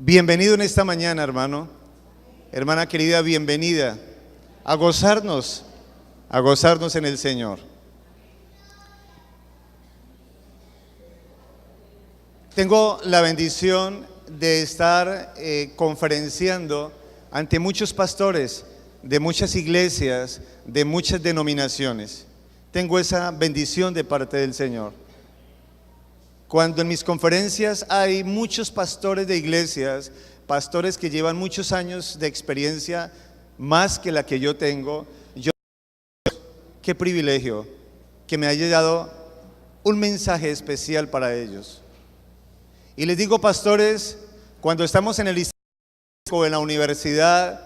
Bienvenido en esta mañana, hermano. Hermana querida, bienvenida a gozarnos en el Señor. Tengo la bendición de estar conferenciando ante muchos pastores de muchas iglesias, de muchas denominaciones. Tengo esa bendición de parte del Señor. Cuando en mis conferencias hay muchos pastores de iglesias, pastores que llevan muchos años de experiencia, más que la que yo tengo, qué privilegio que me haya dado un mensaje especial para ellos. Y les digo, pastores, cuando estamos en el instituto o en la universidad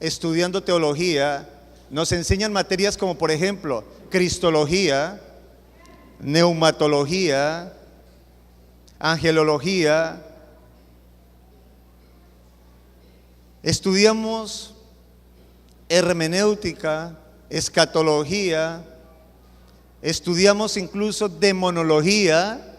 estudiando teología, nos enseñan materias como, por ejemplo, cristología, neumatología, angelología. Estudiamos hermenéutica, escatología, estudiamos incluso demonología.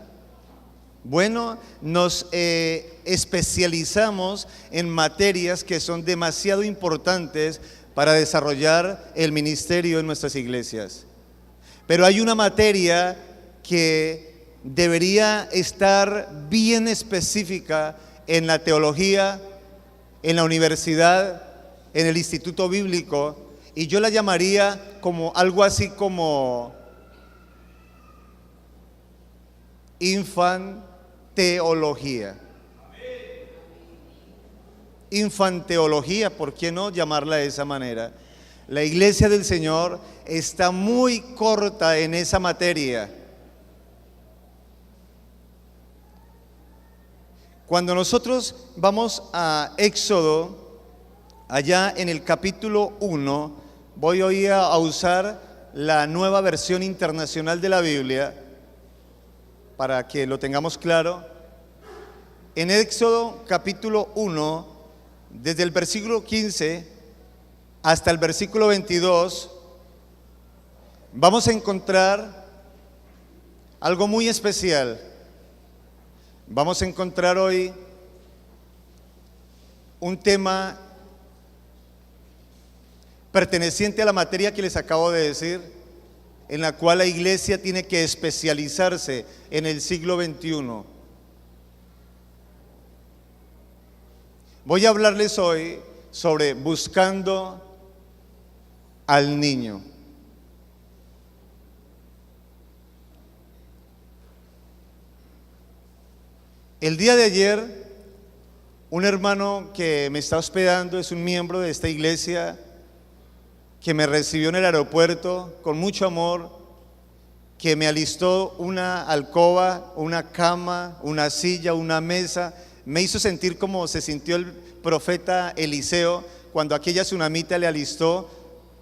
Bueno, nos especializamos en materias que son demasiado importantes para desarrollar el ministerio en nuestras iglesias. Pero hay una materia que debería estar bien específica en la teología, en la universidad, en el instituto bíblico, y yo la llamaría como algo así como infanteología. Infanteología, ¿por qué no llamarla de esa manera? La iglesia del Señor está muy corta en esa materia. Cuando nosotros vamos a Éxodo, allá en el capítulo 1, voy hoy a usar la nueva versión internacional de la Biblia para que lo tengamos claro. En Éxodo capítulo 1, desde el versículo 15 hasta el versículo 22, vamos a encontrar algo muy especial. Vamos a encontrar hoy un tema perteneciente a la materia que les acabo de decir, en la cual la iglesia tiene que especializarse en el siglo XXI. Voy a hablarles hoy sobre buscando al niño. El día de ayer, un hermano que me está hospedando, es un miembro de esta iglesia, que me recibió en el aeropuerto con mucho amor, que me alistó una alcoba, una cama, una silla, una mesa. Me hizo sentir como se sintió el profeta Eliseo cuando aquella tsunamita le alistó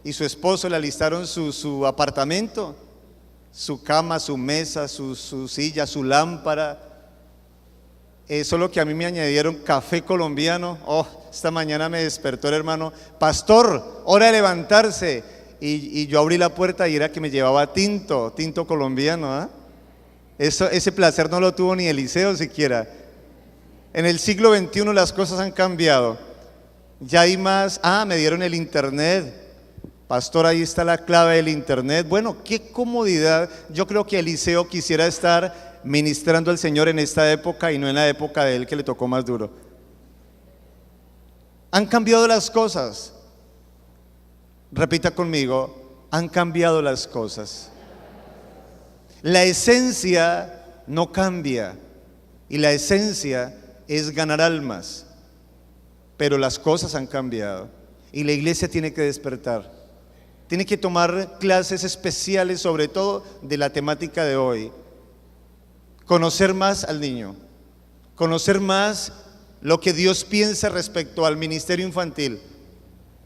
y su esposo le alistaron su apartamento, su cama, su mesa, su silla, su lámpara. Solo que a mí me añadieron café colombiano. Esta mañana me despertó el hermano: pastor, hora de levantarse. Y yo abrí la puerta y era que me llevaba tinto colombiano. Ese placer no lo tuvo ni Eliseo siquiera. En el siglo XXI las cosas han cambiado. Ya hay más. Me dieron el internet. Pastor, ahí está la clave del internet. Bueno, qué comodidad. Yo creo que Eliseo quisiera estar ministrando al Señor en esta época y no en la época de él, que le tocó más duro. Han cambiado las cosas. Repita conmigo: han cambiado las cosas. La esencia no cambia, y la esencia es ganar almas, pero las cosas han cambiado y la iglesia tiene que despertar. Tiene que tomar clases especiales, sobre todo de la temática de hoy. Conocer más al niño, conocer más lo que Dios piensa respecto al ministerio infantil,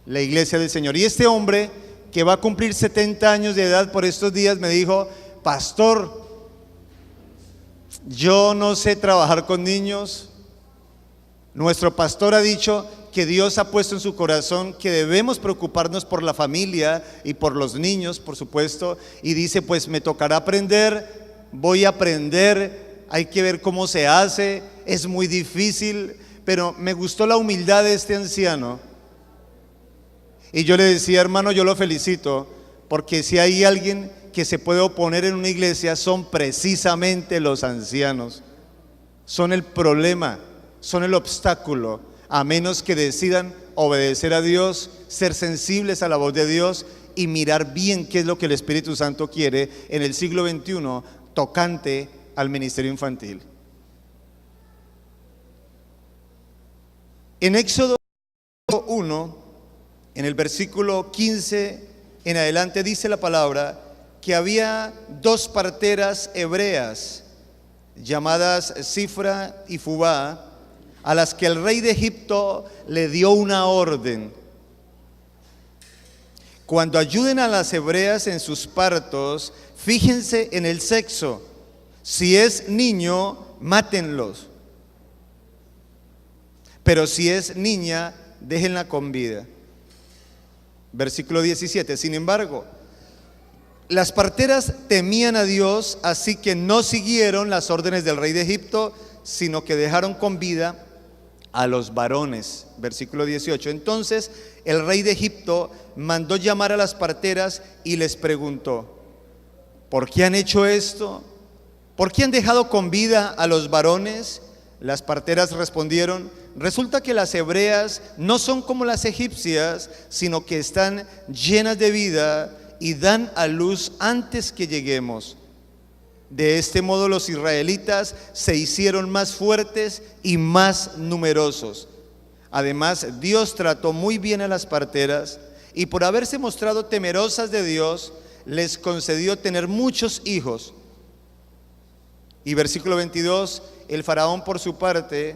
la iglesia del Señor. Y este hombre que va a cumplir 70 años de edad por estos días me dijo: pastor, yo no sé trabajar con niños. Nuestro pastor ha dicho que Dios ha puesto en su corazón que debemos preocuparnos por la familia y por los niños, por supuesto, y dice: pues me tocará aprender, voy a aprender, hay que ver cómo se hace. es muy difícil, pero me gustó la humildad de este anciano. Y yo le decía, hermano, yo lo felicito, porque si hay alguien que se puede oponer en una iglesia, son precisamente los ancianos. Son el problema, son el obstáculo, a menos que decidan obedecer a Dios, ser sensibles a la voz de Dios y mirar bien qué es lo que el Espíritu Santo quiere en el siglo XXI tocante al ministerio infantil. En Éxodo 1, en el versículo 15 en adelante, dice la palabra que había dos parteras hebreas llamadas Cifra y Fubá, a las que el rey de Egipto le dio una orden: cuando ayuden a las hebreas en sus partos, fíjense en el sexo. Si es niño, mátenlos. Pero si es niña, déjenla con vida. Versículo 17. Sin embargo, las parteras temían a Dios, así que no siguieron las órdenes del rey de Egipto, sino que dejaron con vida a los varones. Versículo 18. Entonces el rey de Egipto mandó llamar a las parteras y les preguntó: ¿por qué han hecho esto? ¿Por qué han dejado con vida a los varones? Las parteras respondieron: resulta que las hebreas no son como las egipcias, sino que están llenas de vida y dan a luz antes que lleguemos. De este modo los israelitas se hicieron más fuertes y más numerosos. Además, Dios trató muy bien a las parteras y por haberse mostrado temerosas de Dios, les concedió tener muchos hijos. Y versículo 22, el faraón por su parte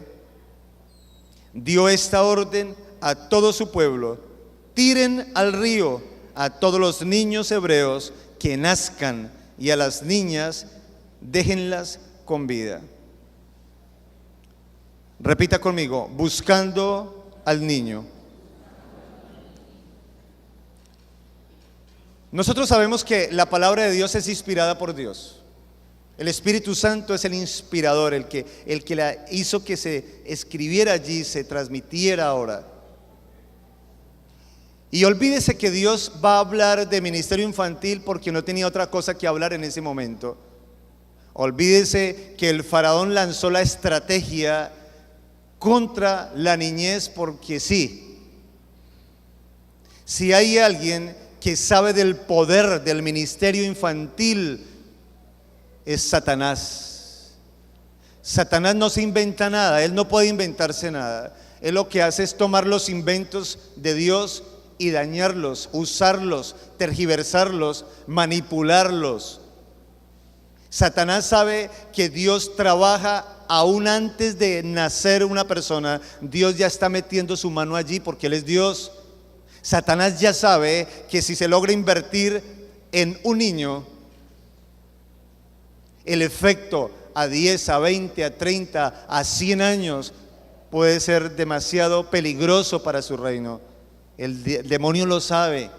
dio esta orden a todo su pueblo: tiren al río a todos los niños hebreos que nazcan, y a las niñas déjenlas con vida. Repita conmigo: buscando al niño. Nosotros sabemos que la palabra de Dios es inspirada por Dios. El Espíritu Santo es el inspirador, el que la hizo que se escribiera allí, se transmitiera ahora. Y olvídese que Dios va a hablar de ministerio infantil porque no tenía otra cosa que hablar en ese momento. Olvídese que el faraón lanzó la estrategia contra la niñez porque sí. Si hay alguien que sabe del poder del ministerio infantil, es Satanás. Satanás no se inventa nada, él no puede inventarse nada. Él lo que hace es tomar los inventos de Dios y dañarlos, usarlos, tergiversarlos, manipularlos. Satanás sabe que Dios trabaja aún antes de nacer una persona. Dios ya está metiendo su mano allí porque Él es Dios. Satanás ya sabe que si se logra invertir en un niño, el efecto a 10, a 20, a 30, a 100 años puede ser demasiado peligroso para su reino. El demonio lo sabe.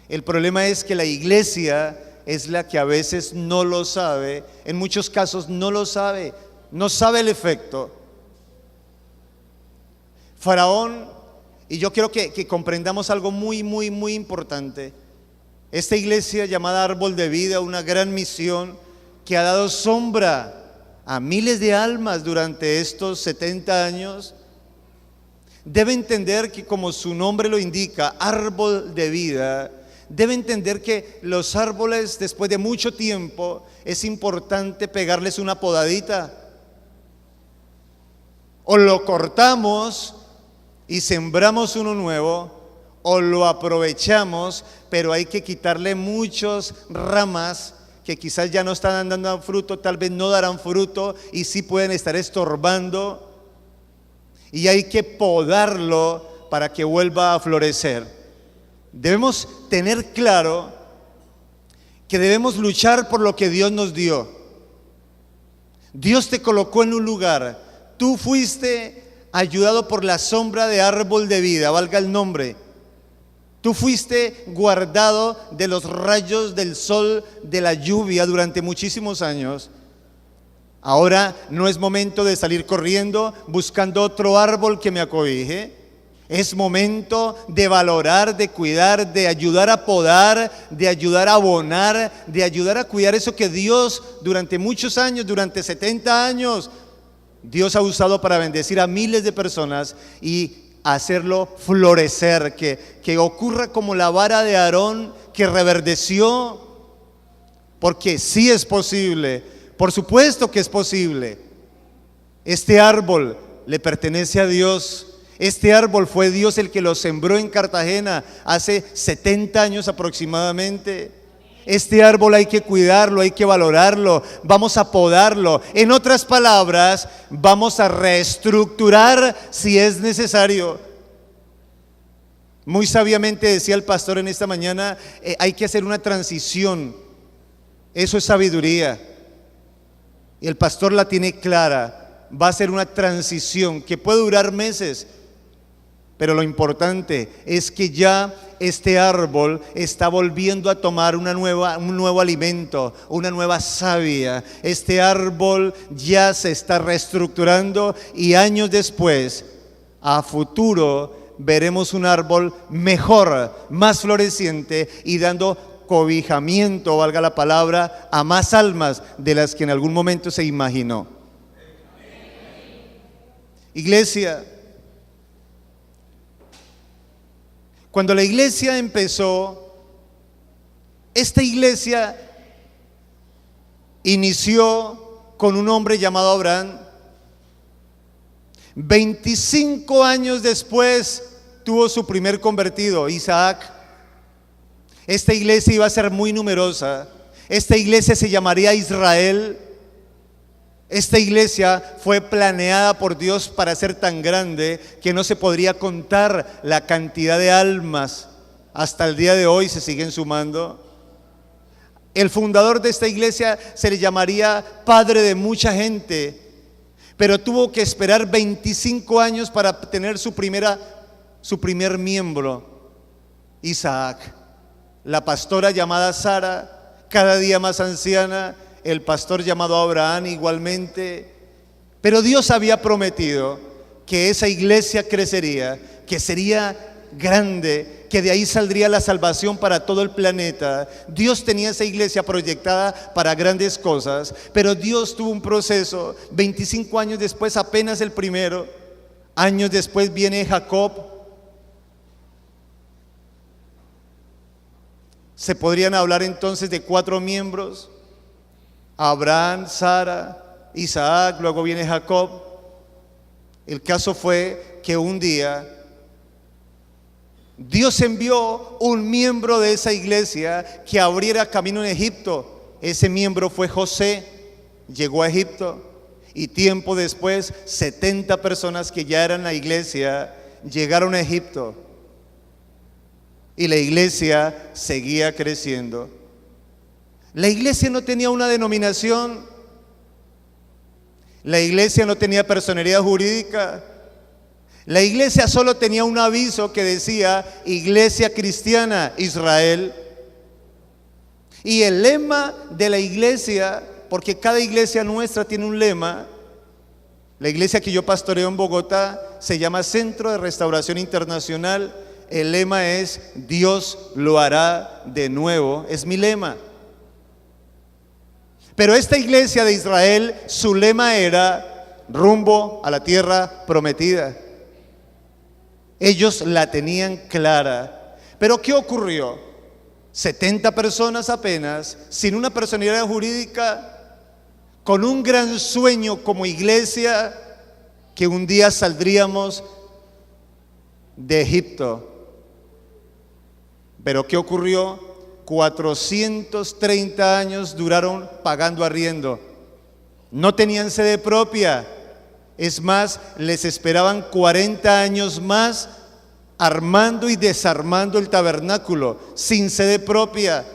El problema es que la iglesia es la que a veces no lo sabe. En muchos casos no lo sabe. No sabe el efecto. Faraón, y yo quiero que comprendamos algo muy, muy, muy importante. Esta iglesia llamada Árbol de Vida, una gran misión que ha dado sombra a miles de almas durante estos 70 años, debe entender que, como su nombre lo indica, árbol de vida, debe entender que los árboles, después de mucho tiempo, es importante pegarles una podadita. O lo cortamos y sembramos uno nuevo, o lo aprovechamos, pero hay que quitarle muchas ramas que quizás ya no están dando fruto, tal vez no darán fruto y sí pueden estar estorbando, y hay que podarlo para que vuelva a florecer. Debemos tener claro que debemos luchar por lo que Dios nos dio. Dios te colocó en un lugar, tú fuiste ayudado por la sombra de árbol de vida, valga el nombre. Tú fuiste guardado de los rayos del sol, de la lluvia durante muchísimos años. Ahora no es momento de salir corriendo buscando otro árbol que me acobije. Es momento de valorar, de cuidar, de ayudar a podar, de ayudar a abonar, de ayudar a cuidar eso que Dios durante muchos años, durante 70 años, Dios ha usado para bendecir a miles de personas y hacerlo florecer, que ocurra como la vara de Aarón que reverdeció, porque sí es posible. Por supuesto que es posible. Este árbol le pertenece a Dios. Este árbol fue Dios el que lo sembró en Cartagena hace 70 años aproximadamente. Este árbol hay que cuidarlo, hay que valorarlo, vamos a podarlo. En otras palabras, vamos a reestructurar si es necesario. Muy sabiamente decía el pastor en esta mañana, hay que hacer una transición. Eso es sabiduría. Y el pastor la tiene clara, va a ser una transición que puede durar meses, pero lo importante es que ya este árbol está volviendo a tomar un nuevo alimento, una nueva savia. Este árbol ya se está reestructurando y años después, a futuro, veremos un árbol mejor, más floreciente y dando cobijamiento, valga la palabra, a más almas de las que en algún momento se imaginó. Iglesia, cuando la iglesia empezó, esta iglesia inició con un hombre llamado Abraham. 25 años después tuvo su primer convertido, Isaac. Esta iglesia iba a ser muy numerosa. Esta iglesia se llamaría Israel. Esta iglesia fue planeada por Dios para ser tan grande que no se podría contar la cantidad de almas. Hasta el día de hoy se siguen sumando. El fundador de esta iglesia se le llamaría padre de mucha gente, pero tuvo que esperar 25 años para tener su primer miembro, Isaac. La pastora llamada Sara, cada día más anciana, el pastor llamado Abraham igualmente. Pero Dios había prometido que esa iglesia crecería, que sería grande, que de ahí saldría la salvación para todo el planeta. Dios tenía esa iglesia proyectada para grandes cosas, pero Dios tuvo un proceso. 25 años después, apenas el primero. Años después viene Jacob. Se podrían hablar entonces de 4 miembros: Abraham, Sara, Isaac, luego viene Jacob. El caso fue que un día Dios envió un miembro de esa iglesia que abriera camino en Egipto. Ese miembro fue José. Llegó a Egipto y tiempo después 70 personas que ya eran la iglesia llegaron a Egipto. Y la iglesia seguía creciendo. La iglesia no tenía una denominación. La iglesia no tenía personería jurídica. La iglesia solo tenía un aviso que decía Iglesia Cristiana Israel. Y el lema de la iglesia, porque cada iglesia nuestra tiene un lema. La iglesia que yo pastoreo en Bogotá se llama Centro de Restauración Internacional. El lema es Dios lo hará de nuevo, es mi lema. Pero esta iglesia de Israel, su lema era rumbo a la tierra prometida. Ellos la tenían clara. Pero ¿qué ocurrió? 70 personas apenas, sin una personalidad jurídica, con un gran sueño como iglesia, que un día saldríamos de Egipto. Pero ¿qué ocurrió? 430 años duraron pagando arriendo. No tenían sede propia. Es más, les esperaban 40 años más armando y desarmando el tabernáculo sin sede propia.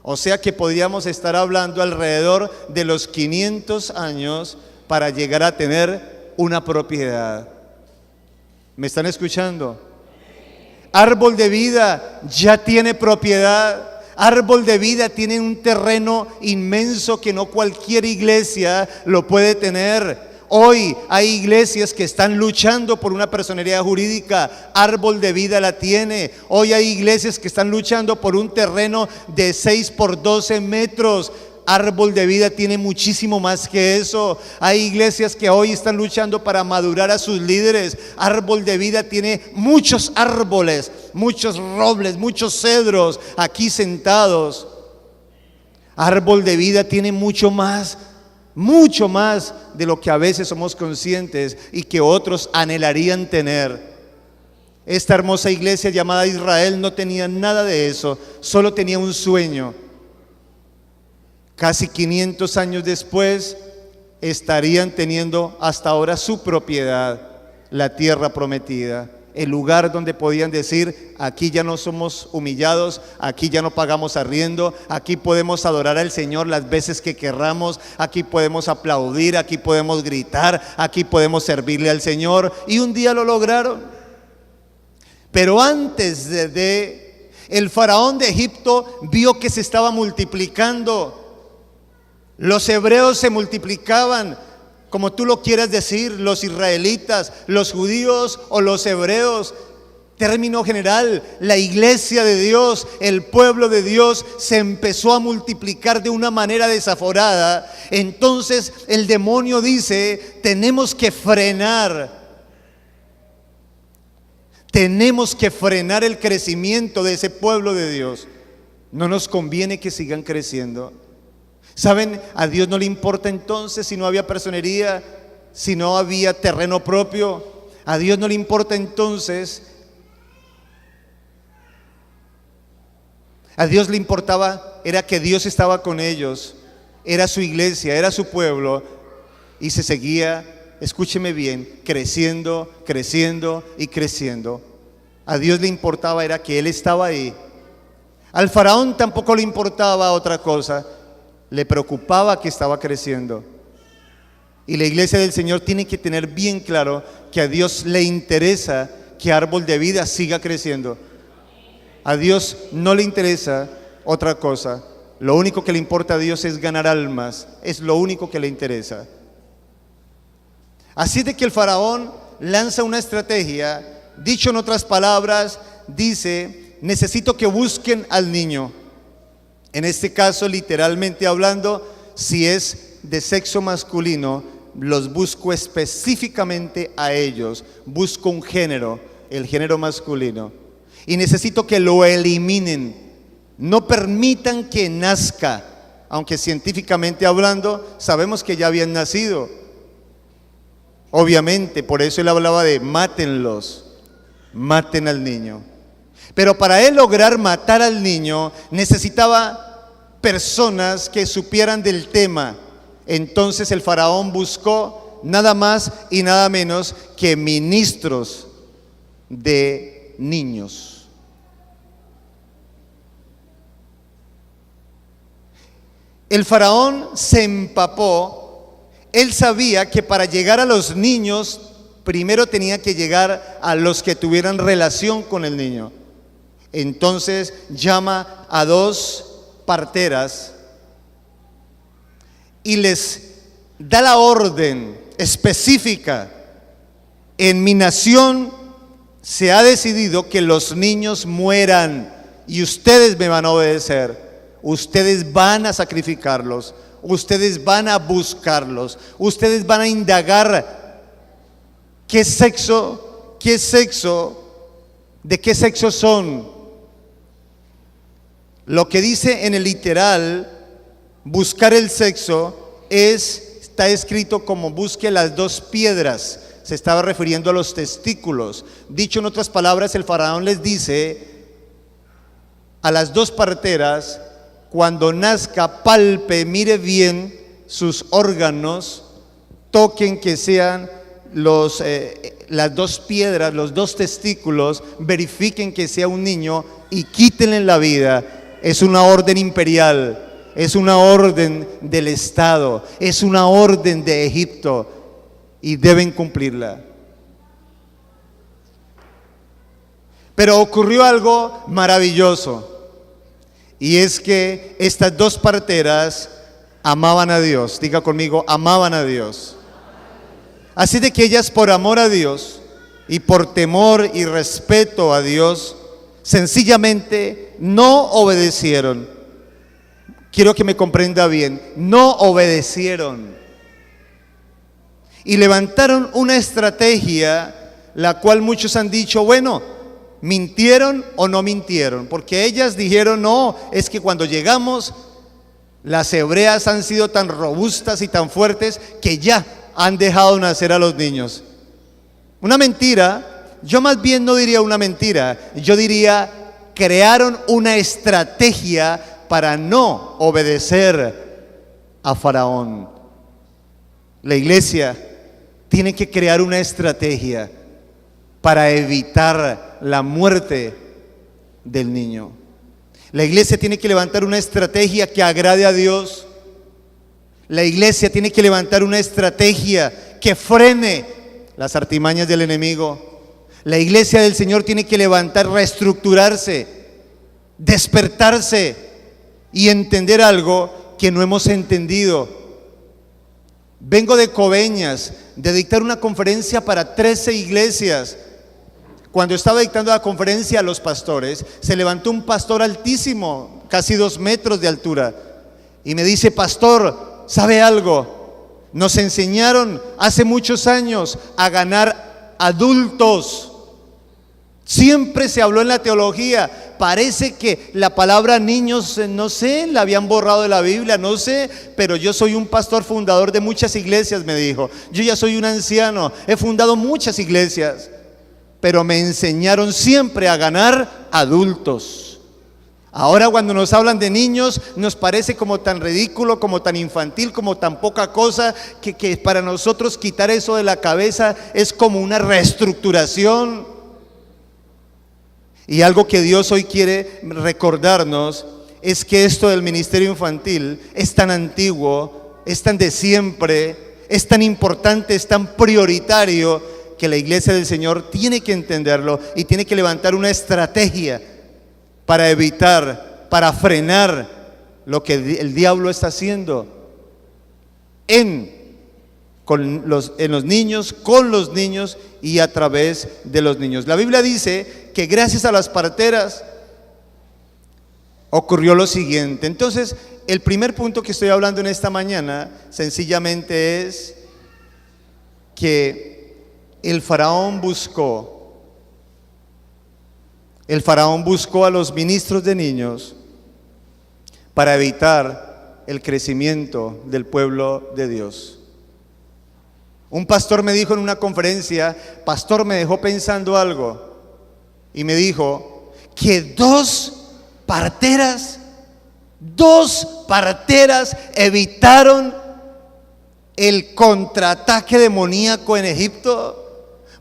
O sea que podríamos estar hablando alrededor de los 500 años para llegar a tener una propiedad. ¿Me están escuchando? Árbol de vida ya tiene propiedad. Árbol de Vida tiene un terreno inmenso que no cualquier iglesia lo puede tener. Hoy hay iglesias que están luchando por una personería jurídica. Árbol de Vida la tiene. Hoy hay iglesias que están luchando por un terreno de 6 por 12 metros. Árbol de Vida tiene muchísimo más que eso. Hay iglesias que hoy están luchando para madurar a sus líderes. Árbol de Vida tiene muchos árboles, muchos robles, muchos cedros aquí sentados. Árbol de Vida tiene mucho más de lo que a veces somos conscientes y que otros anhelarían tener. Esta hermosa iglesia llamada Israel no tenía nada de eso, solo tenía un sueño. Casi 500 años después estarían teniendo hasta ahora su propiedad, la tierra prometida, el lugar donde podían decir: aquí ya no somos humillados, aquí ya no pagamos arriendo, aquí podemos adorar al Señor las veces que querramos, aquí podemos aplaudir, aquí podemos gritar, aquí podemos servirle al Señor. Y un día lo lograron. Pero antes de el faraón de Egipto vio que se estaba multiplicando. Los hebreos se multiplicaban, como tú lo quieras decir, los israelitas, los judíos o los hebreos. Término general, la iglesia de Dios, el pueblo de Dios se empezó a multiplicar de una manera desaforada. Entonces el demonio dice: tenemos que frenar el crecimiento de ese pueblo de Dios. No nos conviene que sigan creciendo. ¿Saben? A Dios no le importa entonces si no había personería, si no había terreno propio. A Dios no le importa entonces. A Dios le importaba, era que Dios estaba con ellos, era su iglesia, era su pueblo, y se seguía, escúcheme bien, creciendo, creciendo y creciendo. A Dios le importaba, era que Él estaba ahí. Al faraón tampoco le importaba otra cosa. Le preocupaba que estaba creciendo. Y la iglesia del Señor tiene que tener bien claro que a Dios le interesa que Árbol de Vida siga creciendo. A Dios no le interesa otra cosa. Lo único que le importa a Dios es ganar almas. Es lo único que le interesa. Así de que el faraón lanza una estrategia. Dicho en otras palabras, dice: necesito que busquen al niño. En este caso, literalmente hablando, si es de sexo masculino, los busco específicamente a ellos. Busco un género, el género masculino. Y necesito que lo eliminen. No permitan que nazca, aunque científicamente hablando sabemos que ya habían nacido. Obviamente, por eso él hablaba de mátenlos, maten al niño. Pero para él lograr matar al niño necesitaba personas que supieran del tema. Entonces el faraón buscó nada más y nada menos que ministros de niños. El faraón se empapó. Él sabía que para llegar a los niños primero tenía que llegar a los que tuvieran relación con el niño. Entonces llama a 2 parteras y les da la orden específica: en mi nación se ha decidido que los niños mueran y ustedes me van a obedecer. Ustedes van a sacrificarlos, ustedes van a buscarlos, ustedes van a indagar de qué sexo son. Lo que dice en el literal, buscar el sexo, está escrito como busque las 2 piedras. Se estaba refiriendo a los testículos. Dicho en otras palabras, el faraón les dice a las 2 parteras: cuando nazca, palpe, mire bien sus órganos, toquen que sean las 2 piedras, los 2 testículos, verifiquen que sea un niño y quítenle la vida. Es una orden imperial, es una orden del Estado, es una orden de Egipto y deben cumplirla. Pero ocurrió algo maravilloso. Y es que estas dos parteras amaban a Dios. Diga conmigo, amaban a Dios. Así de que ellas, por amor a Dios y por temor y respeto a Dios, sencillamente no obedecieron. Quiero que me comprenda bien, no obedecieron. Y levantaron una estrategia, la cual muchos han dicho, bueno, ¿mintieron o no mintieron? Porque ellas dijeron, no, es que cuando llegamos, las hebreas han sido tan robustas y tan fuertes que ya han dejado nacer a los niños. Una mentira, yo más bien no diría una mentira, yo diría, crearon una estrategia para no obedecer a Faraón. La iglesia tiene que crear una estrategia para evitar la muerte del niño. La iglesia tiene que levantar una estrategia que agrade a Dios. La iglesia tiene que levantar una estrategia que frene las artimañas del enemigo. La iglesia del Señor tiene que levantar, reestructurarse, despertarse y entender algo que no hemos entendido. Vengo de Coveñas, de dictar una conferencia para 13 iglesias. Cuando estaba dictando la conferencia a los pastores, se levantó un pastor altísimo, casi 2 metros de altura, y me dice: pastor, ¿sabe algo? Nos enseñaron hace muchos años a ganar adultos. Siempre se habló en la teología, parece que la palabra niños, no sé, la habían borrado de la Biblia, no sé, pero yo soy un pastor fundador de muchas iglesias, me dijo. Yo ya soy un anciano, he fundado muchas iglesias, pero me enseñaron siempre a ganar adultos. Ahora cuando nos hablan de niños, nos parece como tan ridículo, como tan infantil, como tan poca cosa, que para nosotros quitar eso de la cabeza es como una reestructuración. Y algo que Dios hoy quiere recordarnos es que esto del ministerio infantil es tan antiguo, es tan de siempre, es tan importante, es tan prioritario, que la iglesia del Señor tiene que entenderlo y tiene que levantar una estrategia para evitar, para frenar lo que el diablo está haciendo en los niños, con los niños y a través de los niños. La Biblia dice que gracias a las parteras ocurrió lo siguiente. Entonces, el primer punto que estoy hablando en esta mañana sencillamente es que el faraón buscó a los ministros de niños para evitar el crecimiento del pueblo de Dios. Un pastor me dijo en una conferencia, pastor, me dejó pensando algo, y me dijo que dos parteras evitaron el contraataque demoníaco en Egipto.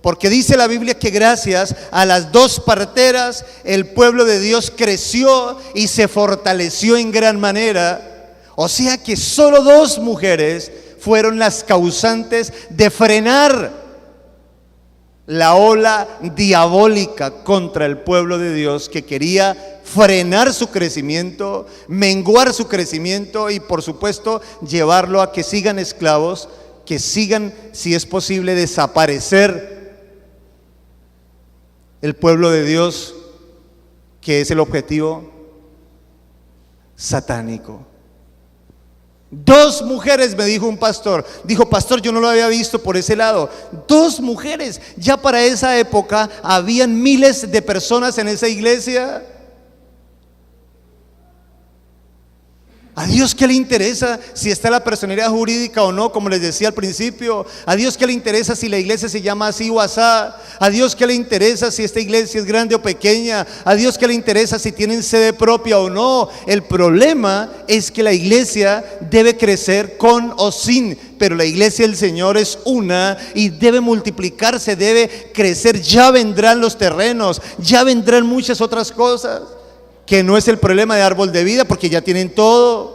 Porque dice la Biblia que gracias a las dos parteras el pueblo de Dios creció y se fortaleció en gran manera. O sea que solo 2 mujeres fueron las causantes de frenar la ola diabólica contra el pueblo de Dios, que quería frenar su crecimiento, menguar su crecimiento y por supuesto llevarlo a que sigan esclavos, que sigan, si es posible, desaparecer el pueblo de Dios, que es el objetivo satánico. 2 mujeres, me dijo un pastor. Dijo, pastor, yo no lo había visto por ese lado. 2 mujeres. Ya para esa época habían miles de personas en esa iglesia. ¿A Dios qué le interesa si está la personería jurídica o no, como les decía al principio? ¿A Dios qué le interesa si la iglesia se llama así o asá? ¿A Dios qué le interesa si esta iglesia es grande o pequeña? ¿A Dios qué le interesa si tienen sede propia o no? El problema es que la iglesia debe crecer con o sin, pero la iglesia del Señor es una y debe multiplicarse, debe crecer. Ya vendrán los terrenos, ya vendrán muchas otras cosas, que no es el problema de Árbol de Vida, porque ya tienen todo.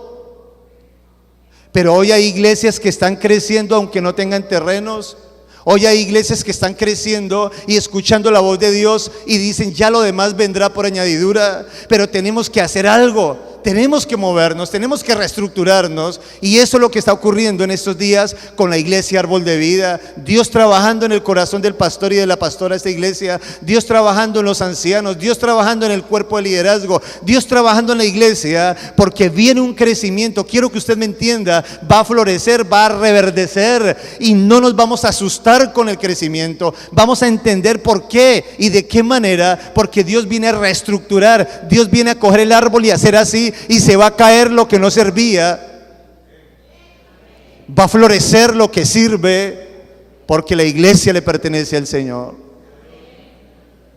Pero hoy hay iglesias que están creciendo aunque no tengan terrenos. Hoy hay iglesias que están creciendo y escuchando la voz de Dios y dicen, ya lo demás vendrá por añadidura. Pero tenemos que hacer algo tenemos que movernos, tenemos que reestructurarnos, y eso es lo que está ocurriendo en estos días con la iglesia Árbol de Vida. Dios trabajando en el corazón del pastor y de la pastora de esta iglesia, Dios trabajando en los ancianos, Dios trabajando en el cuerpo de liderazgo, Dios trabajando en la iglesia, porque viene un crecimiento. Quiero que usted me entienda, va a florecer, va a reverdecer, y no nos vamos a asustar con el crecimiento. Vamos a entender por qué y de qué manera, porque Dios viene a reestructurar, Dios viene a coger el árbol y hacer así, y se va a caer lo que no servía, va a florecer lo que sirve, porque la iglesia le pertenece al Señor.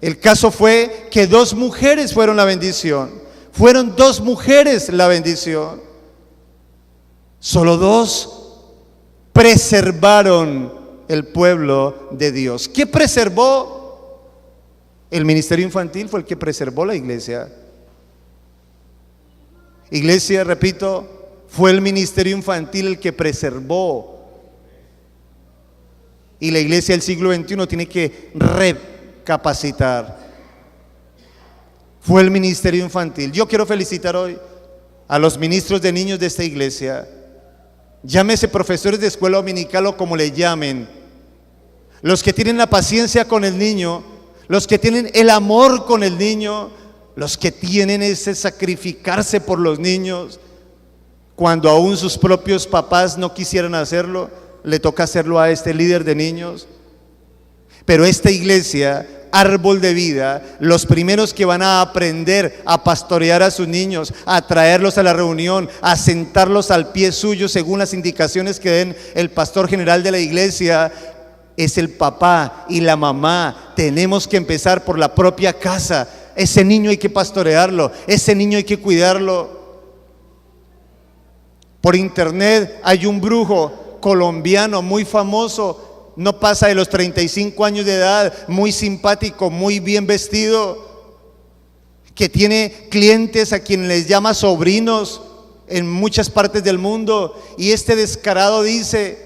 El caso fue que 2 mujeres fueron la bendición, fueron 2 mujeres la bendición. Solo 2 preservaron el pueblo de Dios. ¿Qué preservó? El ministerio infantil fue el que preservó la iglesia. Iglesia, repito, fue el ministerio infantil el que preservó. Y la iglesia del siglo XXI tiene que recapacitar. Fue el ministerio infantil. Yo quiero felicitar hoy a los ministros de niños de esta iglesia. Llámese profesores de escuela dominical o como le llamen. Los que tienen la paciencia con el niño, los que tienen el amor con el niño, los que tienen ese sacrificarse por los niños, cuando aún sus propios papás no quisieran hacerlo, le toca hacerlo a este líder de niños. Pero esta iglesia, Árbol de Vida, los primeros que van a aprender a pastorear a sus niños, a traerlos a la reunión, a sentarlos al pie suyo según las indicaciones que den el pastor general de la iglesia, es el papá y la mamá. Tenemos que empezar por la propia casa. Ese niño hay que pastorearlo, ese niño hay que cuidarlo. Por internet hay un brujo colombiano muy famoso, no pasa de los 35 años de edad, muy simpático, muy bien vestido, que tiene clientes a quienes les llama sobrinos en muchas partes del mundo. Y este descarado dice: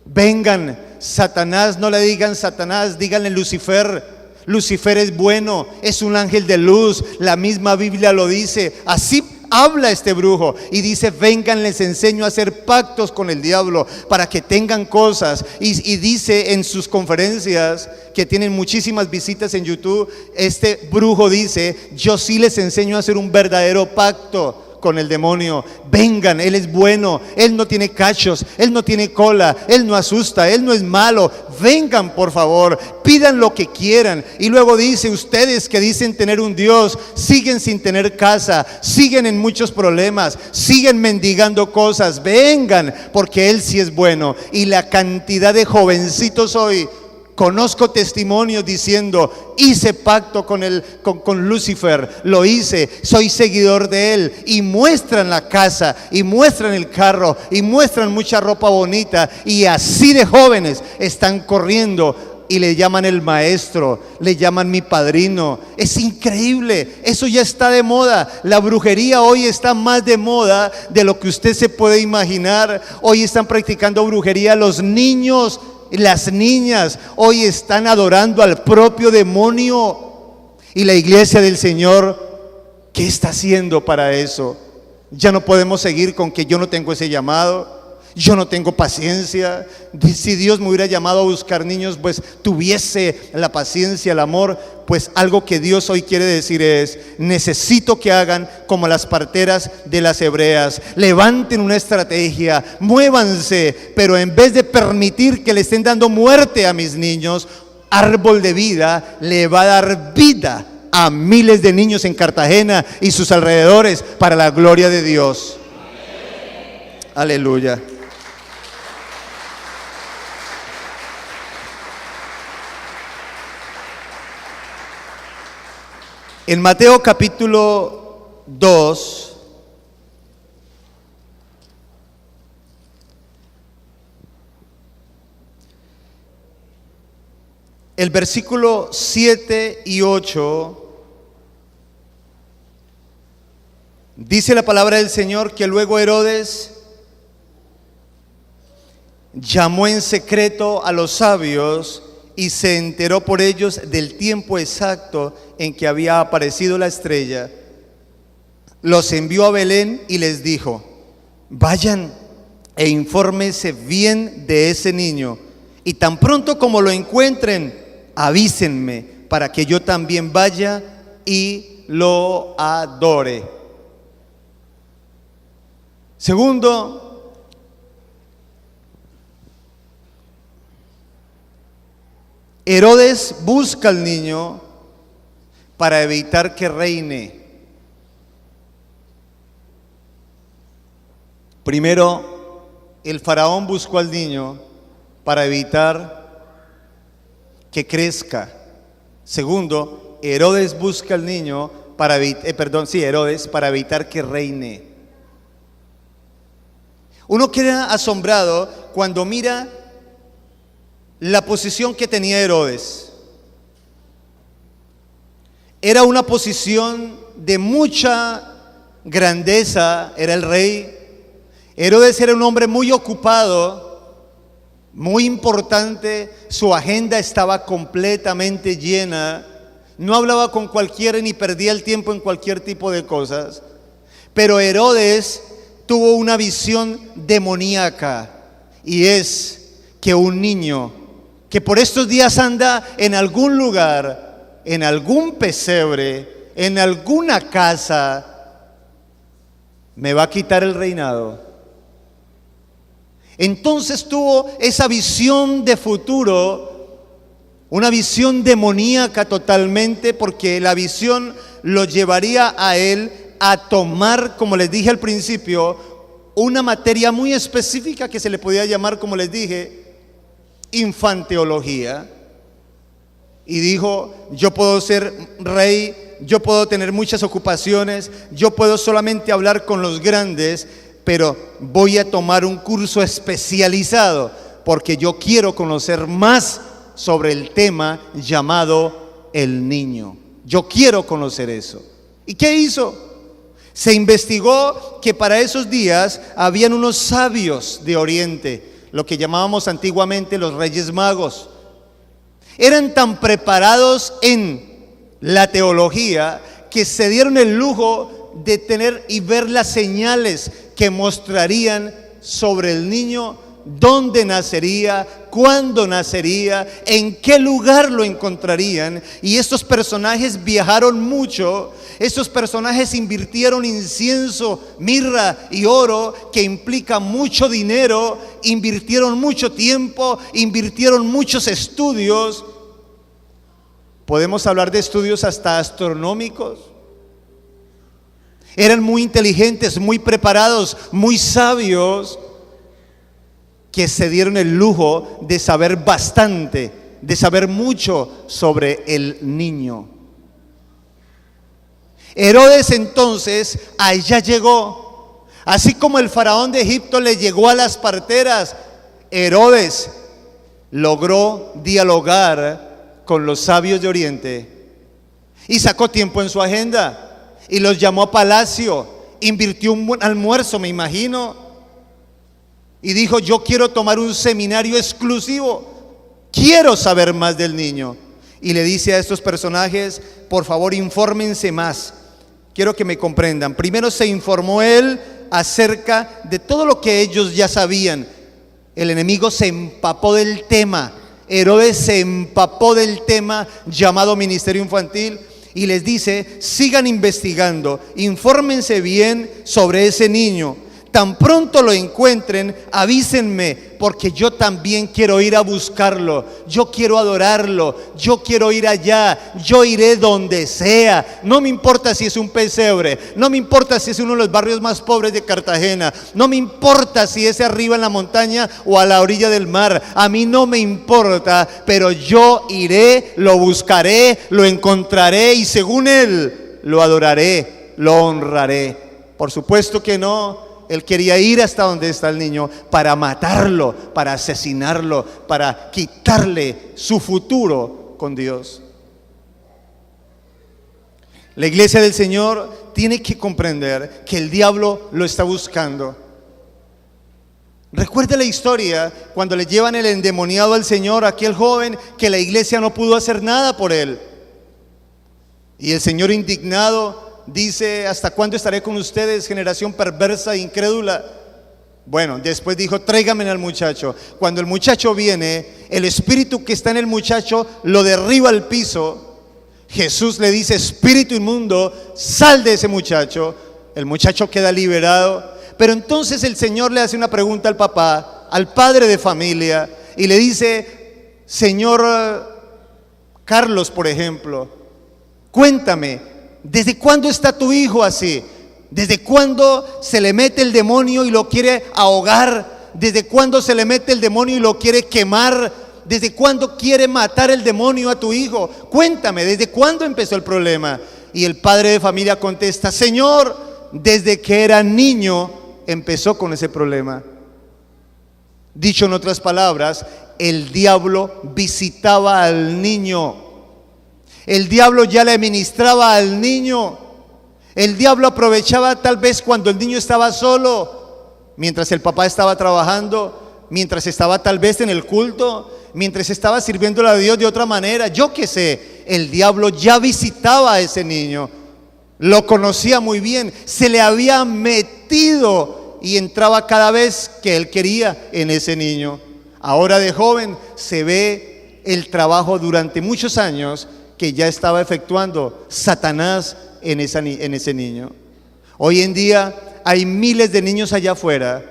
vengan, Satanás, no le digan Satanás, díganle Lucifer. Lucifer es bueno, es un ángel de luz, la misma Biblia lo dice. Así habla este brujo y dice: vengan, les enseño a hacer pactos con el diablo para que tengan cosas. Y dice en sus conferencias, que tienen muchísimas visitas en YouTube, este brujo dice: yo sí les enseño a hacer un verdadero pacto con el demonio. Vengan, él es bueno, él no tiene cachos, él no tiene cola, él no asusta, él no es malo. Vengan, por favor, pidan lo que quieran. Y luego dice: ustedes que dicen tener un Dios, siguen sin tener casa, siguen en muchos problemas, siguen mendigando cosas. Vengan, porque él sí es bueno. Y la cantidad de jovencitos hoy, conozco testimonios diciendo: hice pacto con Lucifer, lo hice, soy seguidor de él. Y muestran la casa, y muestran el carro, y muestran mucha ropa bonita. Y así de jóvenes están corriendo y le llaman el maestro, le llaman mi padrino. Es increíble, eso ya está de moda. La brujería hoy está más de moda de lo que usted se puede imaginar. Hoy están practicando brujería los niños. Las niñas hoy están adorando al propio demonio. Y la iglesia del Señor, ¿qué está haciendo para eso? Ya no podemos seguir con que yo no tengo ese llamado, yo no tengo paciencia. Si Dios me hubiera llamado a buscar niños, pues tuviese la paciencia, el amor. Pues algo que Dios hoy quiere decir es: necesito que hagan como las parteras de las hebreas. Levanten una estrategia, muévanse, pero en vez de permitir que le estén dando muerte a mis niños, Árbol de Vida le va a dar vida a miles de niños en Cartagena y sus alrededores para la gloria de Dios. Aleluya. En Mateo capítulo 2, el versículo 7 y 8, dice la palabra del Señor que luego Herodes llamó en secreto a los sabios y se enteró por ellos del tiempo exacto en que había aparecido la estrella. los envió a Belén y les dijo: vayan e infórmense bien de ese niño, y tan pronto como lo encuentren, avísenme para que yo también vaya y lo adore. Segundo, Herodes busca al niño para evitar que reine. Primero, el faraón buscó al niño para evitar que crezca. Segundo, Herodes busca al niño para Herodes para evitar que reine. Uno queda asombrado cuando mira la posición que tenía Herodes. Era una posición de mucha grandeza, era el rey. Herodes era un hombre muy ocupado, muy importante, su agenda estaba completamente llena, no hablaba con cualquiera ni perdía el tiempo en cualquier tipo de cosas. Pero Herodes tuvo una visión demoníaca, y es que un niño que por estos días anda en algún lugar, en algún pesebre, en alguna casa, me va a quitar el reinado. Entonces tuvo esa visión de futuro, una visión demoníaca totalmente, porque la visión lo llevaría a él a tomar, como les dije al principio, una materia muy específica que se le podía llamar, como les dije, infanteología. Y dijo: yo puedo ser rey, yo puedo tener muchas ocupaciones, yo puedo solamente hablar con los grandes, pero voy a tomar un curso especializado porque yo quiero conocer más sobre el tema llamado el niño. Yo quiero conocer eso. ¿Y qué hizo? Se investigó que para esos días habían unos sabios de Oriente, lo que llamábamos antiguamente los Reyes Magos. Eran tan preparados en la teología que se dieron el lujo de tener y ver las señales que mostrarían sobre el niño, dónde nacería, cuándo nacería, en qué lugar lo encontrarían. Y estos personajes viajaron mucho. Estos personajes invirtieron incienso, mirra y oro, que implica mucho dinero. Invirtieron mucho tiempo, invirtieron muchos estudios. Podemos hablar de estudios hasta astronómicos. Eran muy inteligentes, muy preparados, muy sabios, que se dieron el lujo de saber bastante, de saber mucho sobre el niño. Herodes entonces allá llegó, así como el faraón de Egipto le llegó a las parteras. Herodes logró dialogar con los sabios de Oriente y sacó tiempo en su agenda y los llamó a palacio, invirtió un buen almuerzo, me imagino, y dijo: yo quiero tomar un seminario exclusivo, quiero saber más del niño. Y le dice a estos personajes: por favor, infórmense más, quiero que me comprendan. Primero se informó él acerca de todo lo que ellos ya sabían. El enemigo se empapó del tema, Herodes se empapó del tema llamado ministerio infantil, y les dice: sigan investigando, infórmense bien sobre ese niño. Tan pronto lo encuentren, avísenme, porque yo también quiero ir a buscarlo, yo quiero adorarlo, yo quiero ir allá, yo iré donde sea. No me importa si es un pesebre, no me importa si es uno de los barrios más pobres de Cartagena, no me importa si es arriba en la montaña o a la orilla del mar, a mí no me importa, pero yo iré, lo buscaré, lo encontraré y según él lo adoraré, lo honraré. Por supuesto que no. Él quería ir hasta donde está el niño para matarlo, para asesinarlo, para quitarle su futuro con Dios. La iglesia del Señor tiene que comprender que el diablo lo está buscando. Recuerde la historia cuando le llevan el endemoniado al Señor, aquel joven que la iglesia no pudo hacer nada por él. Y el Señor, indignado, dice: ¿hasta cuándo estaré con ustedes, generación perversa e incrédula? Bueno, después dijo: tráiganme al muchacho. Cuando el muchacho viene, el espíritu que está en el muchacho lo derriba al piso. Jesús le dice: espíritu inmundo, sal de ese muchacho. El muchacho queda liberado. Pero entonces el Señor le hace una pregunta al papá, al padre de familia, y le dice: señor Carlos, por ejemplo, cuéntame, ¿desde cuándo está tu hijo así? ¿Desde cuándo se le mete el demonio y lo quiere ahogar? ¿Desde cuándo se le mete el demonio y lo quiere quemar? ¿Desde cuándo quiere matar el demonio a tu hijo? Cuéntame, ¿desde cuándo empezó el problema? Y el padre de familia contesta: Señor, desde que era niño empezó con ese problema. Dicho en otras palabras, el diablo visitaba al niño. El diablo ya le ministraba al niño. El diablo aprovechaba tal vez cuando el niño estaba solo, mientras el papá estaba trabajando, mientras estaba tal vez en el culto, mientras estaba sirviéndole a Dios de otra manera. Yo qué sé, el diablo ya visitaba a ese niño, lo conocía muy bien, se le había metido y entraba cada vez que él quería en ese niño. Ahora de joven se ve el trabajo durante muchos años que ya estaba efectuando Satanás en ese niño. Hoy en día hay miles de niños allá afuera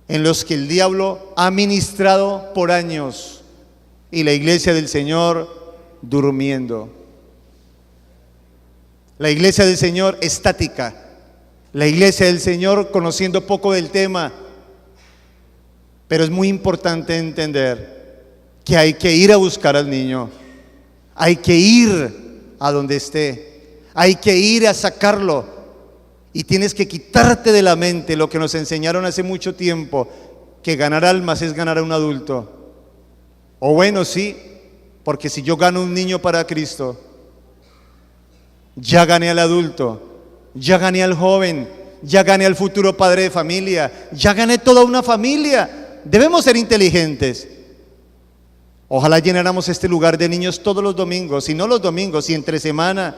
en los que el diablo ha ministrado por años, y la iglesia del Señor durmiendo. La iglesia del Señor estática. La iglesia del Señor conociendo poco del tema. Pero es muy importante entender que hay que ir a buscar al niño. Hay que ir a donde esté. Hay que ir a sacarlo. Y tienes que quitarte de la mente lo que nos enseñaron hace mucho tiempo, que ganar almas es ganar a un adulto. O bueno, sí, porque si yo gano un niño para Cristo, ya gané al adulto, ya gané al joven, ya gané al futuro padre de familia, ya gané toda una familia. Debemos ser inteligentes. Ojalá llenáramos este lugar de niños todos los domingos, y no los domingos, y entre semana,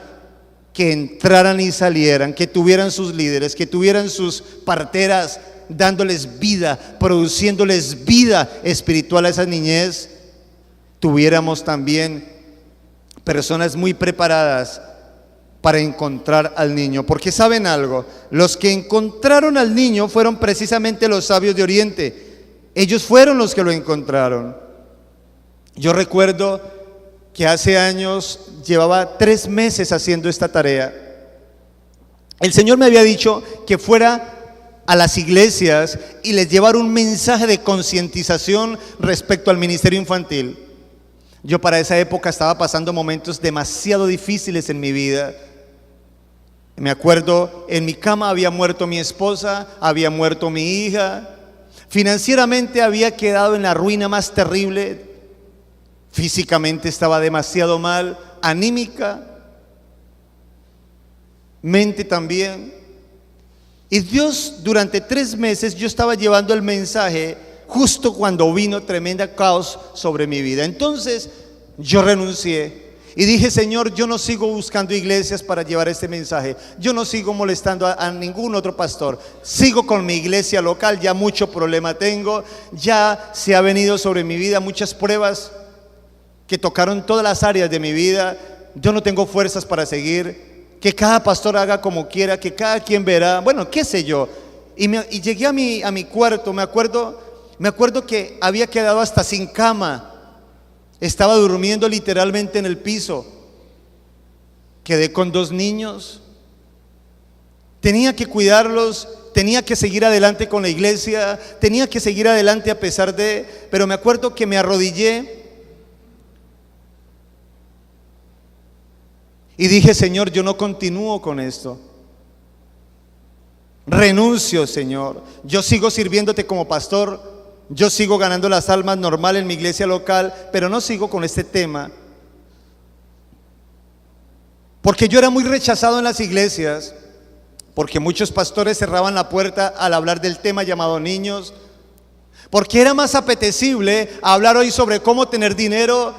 que entraran y salieran, que tuvieran sus líderes, que tuvieran sus parteras, dándoles vida, produciéndoles vida espiritual a esa niñez. Tuviéramos también personas muy preparadas para encontrar al niño, porque saben algo, los que encontraron al niño fueron precisamente los sabios de Oriente. Ellos fueron los que lo encontraron. Yo recuerdo que hace años llevaba 3 meses haciendo esta tarea. El Señor me había dicho que fuera a las iglesias y les llevara un mensaje de concientización respecto al ministerio infantil. Yo para esa época estaba pasando momentos demasiado difíciles en mi vida. Me acuerdo, en mi cama había muerto mi esposa, había muerto mi hija. Financieramente había quedado en la ruina más terrible. Físicamente estaba demasiado mal, anímica, mente también. Y Dios, durante 3 meses yo estaba llevando el mensaje justo cuando vino tremenda caos sobre mi vida. Entonces yo renuncié y dije: Señor, yo no sigo buscando iglesias para llevar este mensaje. Yo no sigo molestando a ningún otro pastor. Sigo con mi iglesia local, ya mucho problema tengo. Ya se ha venido sobre mi vida muchas pruebas que tocaron todas las áreas de mi vida. Yo no tengo fuerzas para seguir. Que cada pastor haga como quiera, que cada quien verá, bueno, qué sé yo. Y llegué a mi cuarto. Me acuerdo que había quedado hasta sin cama. Estaba durmiendo literalmente en el piso. Quedé con 2 niños. Tenía que cuidarlos, tenía que seguir adelante con la iglesia, tenía que seguir adelante a pesar de... Pero me acuerdo que me arrodillé y dije: Señor, yo no continúo con esto. Renuncio, Señor. Yo sigo sirviéndote como pastor. Yo sigo ganando las almas normal en mi iglesia local, pero no sigo con este tema. Porque yo era muy rechazado en las iglesias, porque muchos pastores cerraban la puerta al hablar del tema llamado niños, porque era más apetecible hablar hoy sobre cómo tener dinero,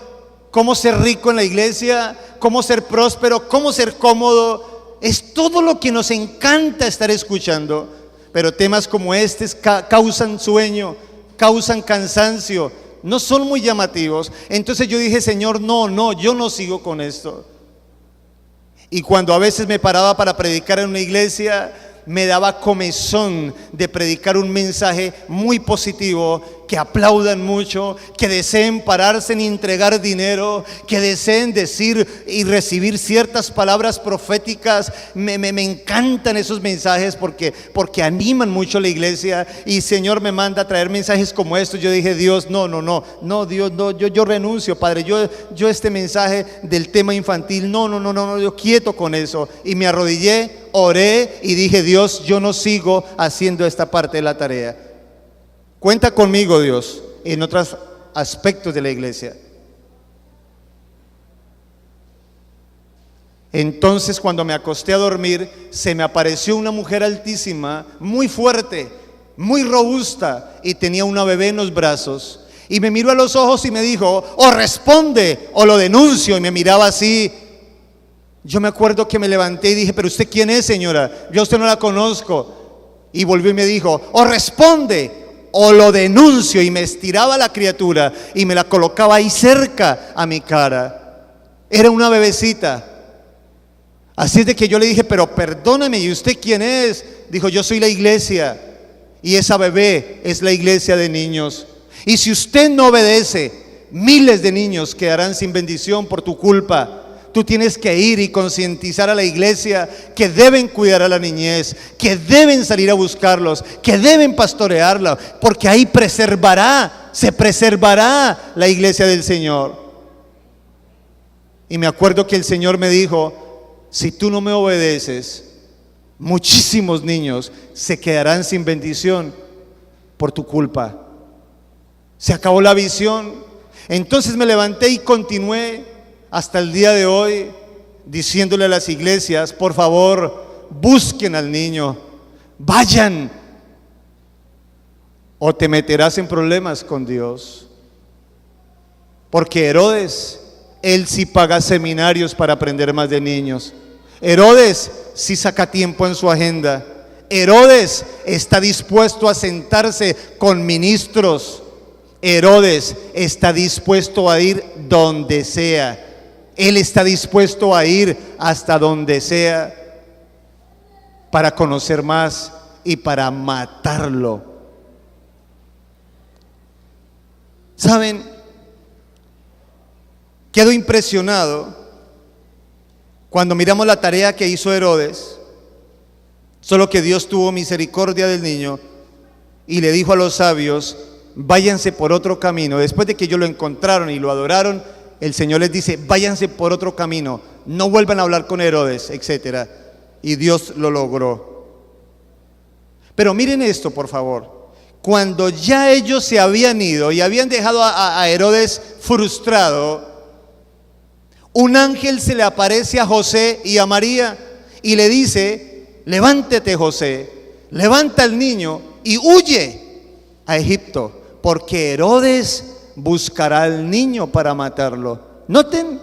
cómo ser rico en la iglesia, cómo ser próspero, cómo ser cómodo. es todo lo que nos encanta estar escuchando. Pero temas como este causan sueño, causan cansancio, no son muy llamativos. Entonces yo dije, Señor, no, yo no sigo con esto. Y cuando a veces me paraba para predicar en una iglesia, me daba comezón de predicar un mensaje muy positivo, que aplaudan mucho, que deseen pararse y entregar dinero, que deseen decir y recibir ciertas palabras proféticas. Me encantan esos mensajes porque animan mucho a la iglesia. Y Señor me manda a traer mensajes como estos. Yo dije, Dios, no, Dios, no, yo renuncio, Padre, yo este mensaje del tema infantil, no, yo quieto con eso. Y me arrodillé, oré y dije, Dios, yo no sigo haciendo esta parte de la tarea. Cuenta conmigo, Dios, en otros aspectos de la iglesia. Entonces, cuando me acosté a dormir, se me apareció una mujer altísima, muy fuerte, muy robusta, y tenía una bebé en los brazos. Y me miró a los ojos y me dijo, o responde o lo denuncio. Y me miraba así. Yo me acuerdo que me levanté y dije, pero ¿usted quién es, señora? Yo a usted no la conozco. Y volvió y me dijo, o responde o lo denuncio. Y me estiraba la criatura y me la colocaba ahí cerca a mi cara. Era una bebecita. Así es de que yo le dije, pero perdóneme, ¿y usted quién es? Dijo, yo soy la iglesia, y esa bebé es la iglesia de niños. Y si usted no obedece, miles de niños quedarán sin bendición por tu culpa. Tú tienes que ir y concientizar a la iglesia que deben cuidar a la niñez, que deben salir a buscarlos, que deben pastorearla, porque ahí se preservará la iglesia del Señor. Y me acuerdo que el Señor me dijo, si tú no me obedeces, muchísimos niños se quedarán sin bendición por tu culpa. Se acabó la visión. Entonces me levanté y continué hasta el día de hoy diciéndole a las iglesias, por favor, busquen al niño, vayan, o te meterás en problemas con Dios. Porque Herodes, él sí paga seminarios para aprender más de niños. Herodes sí saca tiempo en su agenda. Herodes está dispuesto a sentarse con ministros. Herodes está dispuesto a ir donde sea. Él está dispuesto a ir hasta donde sea para conocer más y para matarlo. ¿Saben? Quedo impresionado cuando miramos la tarea que hizo Herodes. Solo que Dios tuvo misericordia del niño y le dijo a los sabios, váyanse por otro camino. Después de que ellos lo encontraron y lo adoraron, el Señor les dice, váyanse por otro camino, no vuelvan a hablar con Herodes, etc. Y Dios lo logró. Pero miren esto, por favor. Cuando ya ellos se habían ido y habían dejado a Herodes frustrado, un ángel se le aparece a José y a María y le dice, levántate, José, levanta al niño y huye a Egipto, porque Herodes buscará al niño para matarlo. Noten,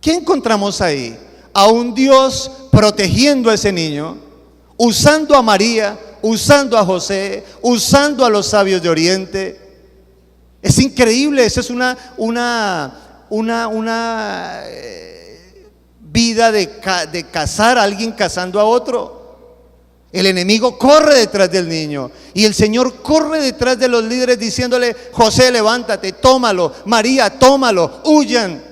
¿qué encontramos ahí? A un Dios protegiendo a ese niño, usando a María, usando a José, usando a los sabios de Oriente. Es increíble, eso es una vida de casar a alguien casando a otro. El enemigo corre detrás del niño y el Señor corre detrás de los líderes diciéndole, José, levántate, tómalo, María, tómalo, huyan.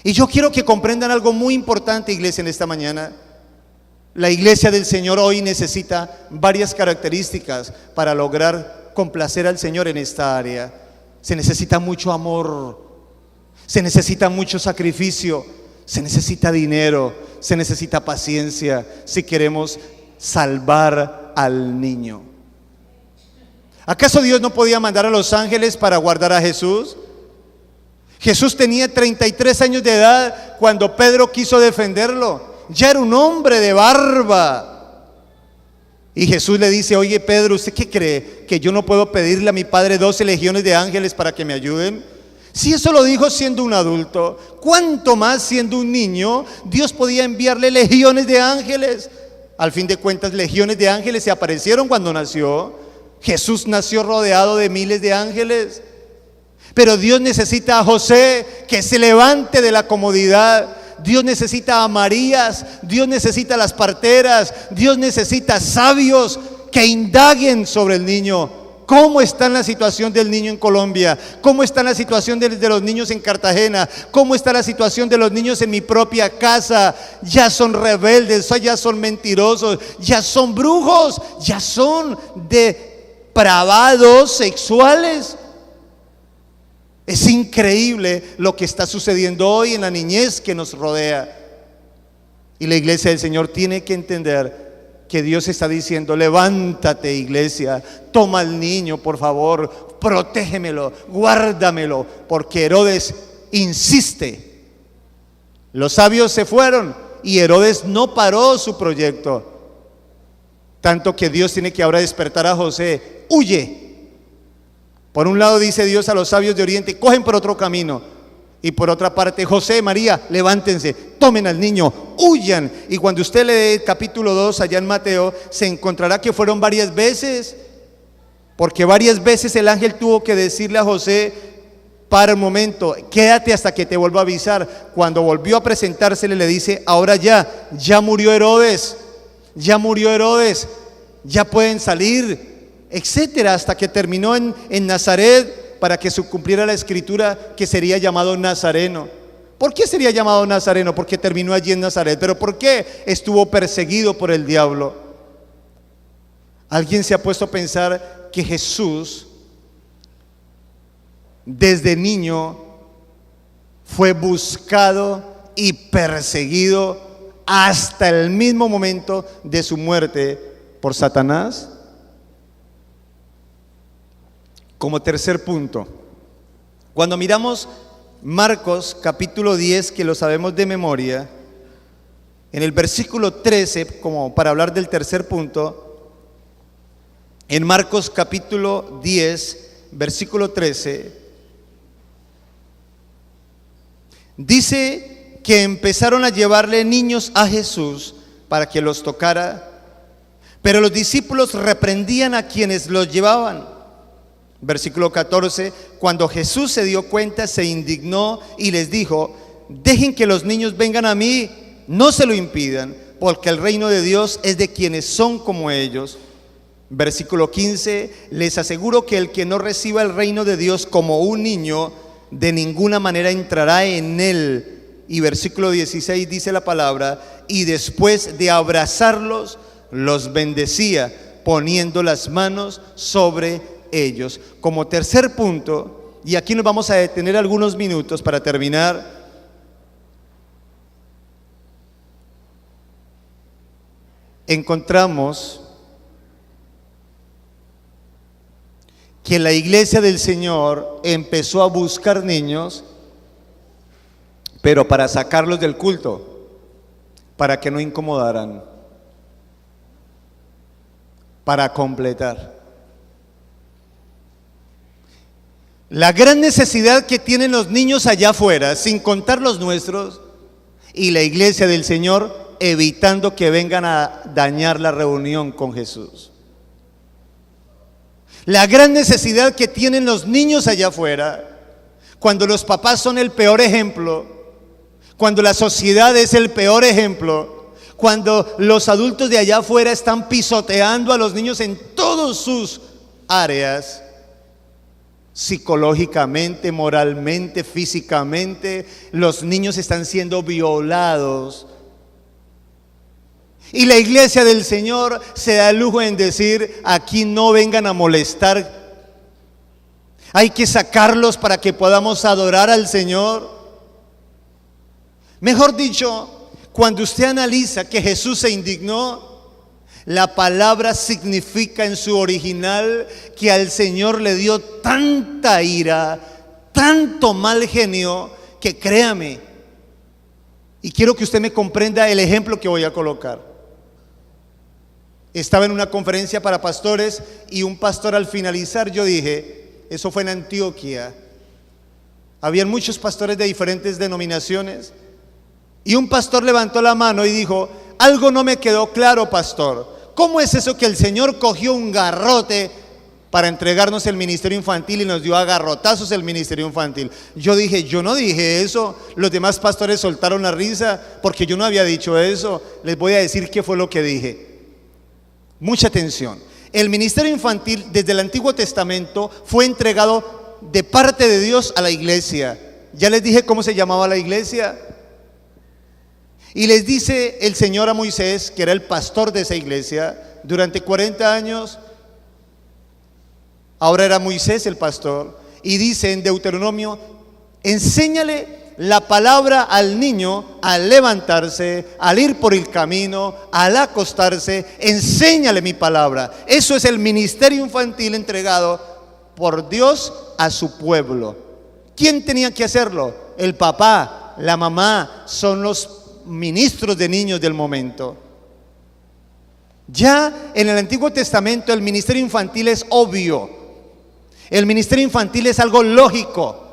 Y yo quiero que comprendan algo muy importante, iglesia, en esta mañana. La iglesia del Señor hoy necesita varias características para lograr complacer al Señor en esta área. Se necesita mucho amor, se necesita mucho sacrificio, se necesita dinero, se necesita paciencia si queremos salvar al niño. ¿Acaso Dios no podía mandar a los ángeles para guardar a Jesús? Jesús tenía 33 años de edad cuando Pedro quiso defenderlo. Ya era un hombre de barba. Y Jesús le dice, oye Pedro, ¿usted qué cree? ¿Que yo no puedo pedirle a mi Padre 12 legiones de ángeles para que me ayuden? Si eso lo dijo siendo un adulto, ¿cuánto más siendo un niño? Dios podía enviarle legiones de ángeles. Al fin de cuentas, legiones de ángeles se aparecieron cuando nació. Jesús nació rodeado de miles de ángeles. Pero Dios necesita a José que se levante de la comodidad. Dios necesita a Marías, Dios necesita a las parteras, Dios necesita sabios que indaguen sobre el niño. ¿Cómo está la situación del niño en Colombia? ¿Cómo está la situación de los niños en Cartagena? ¿Cómo está la situación de los niños en mi propia casa? Ya son rebeldes, ya son mentirosos, ya son brujos, ya son depravados sexuales. Es increíble lo que está sucediendo hoy en la niñez que nos rodea. Y la iglesia del Señor tiene que entender que Dios está diciendo: levántate, iglesia, toma al niño, por favor, protégemelo, guárdamelo, porque Herodes insiste. Los sabios se fueron y Herodes no paró su proyecto. Tanto que Dios tiene que ahora despertar a José: huye. Por un lado dice Dios a los sabios de Oriente: cogen por otro camino. Y por otra parte: José, María, levántense, tomen al niño, huyan. Y cuando usted lee el capítulo 2 allá en Mateo, se encontrará que fueron varias veces, porque varias veces el ángel tuvo que decirle a José: para un momento, quédate hasta que te vuelva a avisar. Cuando volvió a presentársele, le dice: ahora ya murió Herodes, ya pueden salir, etcétera, hasta que terminó en Nazaret, para que se cumpliera la escritura que sería llamado Nazareno. ¿Por qué sería llamado Nazareno? Porque terminó allí en Nazaret. ¿Pero por qué estuvo perseguido por el diablo? ¿Alguien se ha puesto a pensar que Jesús desde niño fue buscado y perseguido hasta el mismo momento de su muerte por Satanás? Como tercer punto, cuando miramos Marcos capítulo 10, que lo sabemos de memoria, en el versículo 13, como para hablar del tercer punto, en Marcos capítulo 10, versículo 13, dice que empezaron a llevarle niños a Jesús para que los tocara, pero los discípulos reprendían a quienes los llevaban. Versículo 14, cuando Jesús se dio cuenta, se indignó y les dijo: dejen que los niños vengan a mí, no se lo impidan, porque el reino de Dios es de quienes son como ellos. Versículo 15, les aseguro que el que no reciba el reino de Dios como un niño, de ninguna manera entrará en él. Y versículo 16 dice la palabra: y después de abrazarlos, los bendecía, poniendo las manos sobre ellos. Como tercer punto, y aquí nos vamos a detener algunos minutos para terminar, encontramos que la iglesia del Señor empezó a buscar niños, pero para sacarlos del culto, para que no incomodaran, para completar. La gran necesidad que tienen los niños allá afuera, sin contar los nuestros, y la iglesia del Señor evitando que vengan a dañar la reunión con Jesús. La gran necesidad que tienen los niños allá afuera, cuando los papás son el peor ejemplo, cuando la sociedad es el peor ejemplo, cuando los adultos de allá afuera están pisoteando a los niños en todas sus áreas, psicológicamente, moralmente, físicamente, los niños están siendo violados. Y la iglesia del Señor se da el lujo en decir: aquí no vengan a molestar, hay que sacarlos para que podamos adorar al Señor. Mejor dicho, cuando usted analiza que Jesús se indignó, la palabra significa en su original que al Señor le dio tanta ira, tanto mal genio, que créame, y quiero que usted me comprenda el ejemplo que voy a colocar. Estaba en una conferencia para pastores y un pastor, al finalizar, yo dije, eso fue en Antioquia, Habían muchos pastores de diferentes denominaciones. Y un pastor levantó la mano y dijo: algo no me quedó claro, pastor. ¿Cómo es eso que el Señor cogió un garrote para entregarnos el ministerio infantil y nos dio a garrotazos el ministerio infantil? Yo dije: yo no dije eso. Los demás pastores soltaron la risa porque yo no había dicho eso. Les voy a decir qué fue lo que dije. Mucha atención. El ministerio infantil desde el Antiguo Testamento fue entregado de parte de Dios a la iglesia. Ya les dije cómo se llamaba la iglesia. Y les dice el Señor a Moisés, que era el pastor de esa iglesia, durante 40 años, ahora era Moisés el pastor, y dice en Deuteronomio: enséñale la palabra al niño al levantarse, al ir por el camino, al acostarse, enséñale mi palabra. Eso es el ministerio infantil entregado por Dios a su pueblo. ¿Quién tenía que hacerlo? El papá, la mamá, son los ministros de niños del momento. Ya en el Antiguo Testamento el ministerio infantil es obvio. El ministerio infantil es algo lógico.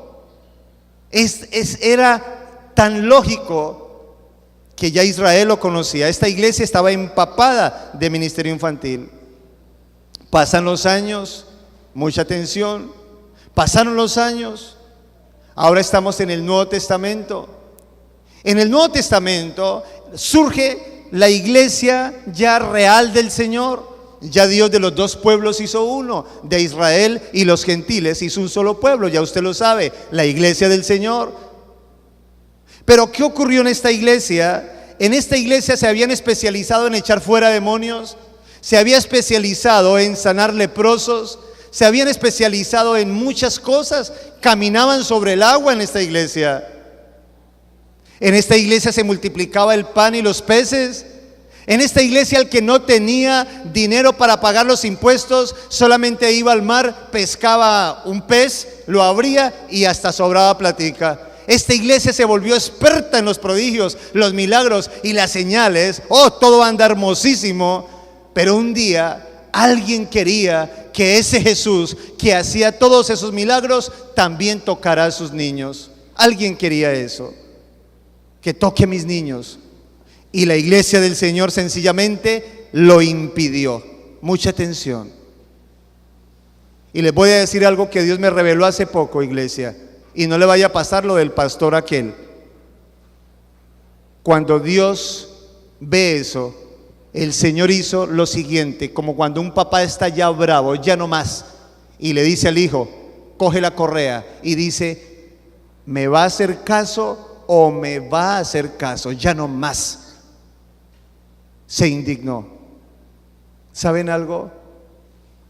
Era tan lógico que ya Israel lo conocía. Esta iglesia estaba empapada de ministerio infantil. Pasan los años, mucha atención, pasaron los años, ahora estamos en el Nuevo Testamento. En el Nuevo Testamento surge la iglesia ya real del Señor. Ya Dios de los dos pueblos hizo uno, de Israel y los gentiles hizo un solo pueblo, ya usted lo sabe, la iglesia del Señor. Pero ¿qué ocurrió en esta iglesia? En esta iglesia se habían especializado en echar fuera demonios, se había especializado en sanar leprosos, se habían especializado en muchas cosas, caminaban sobre el agua en esta iglesia. En esta iglesia se multiplicaba el pan y los peces. En esta iglesia el que no tenía dinero para pagar los impuestos solamente iba al mar, pescaba un pez, lo abría y hasta sobraba platica. Esta iglesia se volvió experta en los prodigios, los milagros y las señales. Todo anda hermosísimo. Pero un día alguien quería que ese Jesús que hacía todos esos milagros también tocara a sus niños. Alguien quería eso, que toque a mis niños. Y la iglesia del Señor sencillamente lo impidió. Mucha atención. Y les voy a decir algo que Dios me reveló hace poco, iglesia, y no le vaya a pasar lo del pastor aquel. Cuando Dios ve eso, el Señor hizo lo siguiente, como cuando un papá está ya bravo, ya no más, y le dice al hijo: coge la correa, y dice: ¿me va a hacer caso o me va a hacer caso? Ya no más. Se indignó. ¿Saben algo?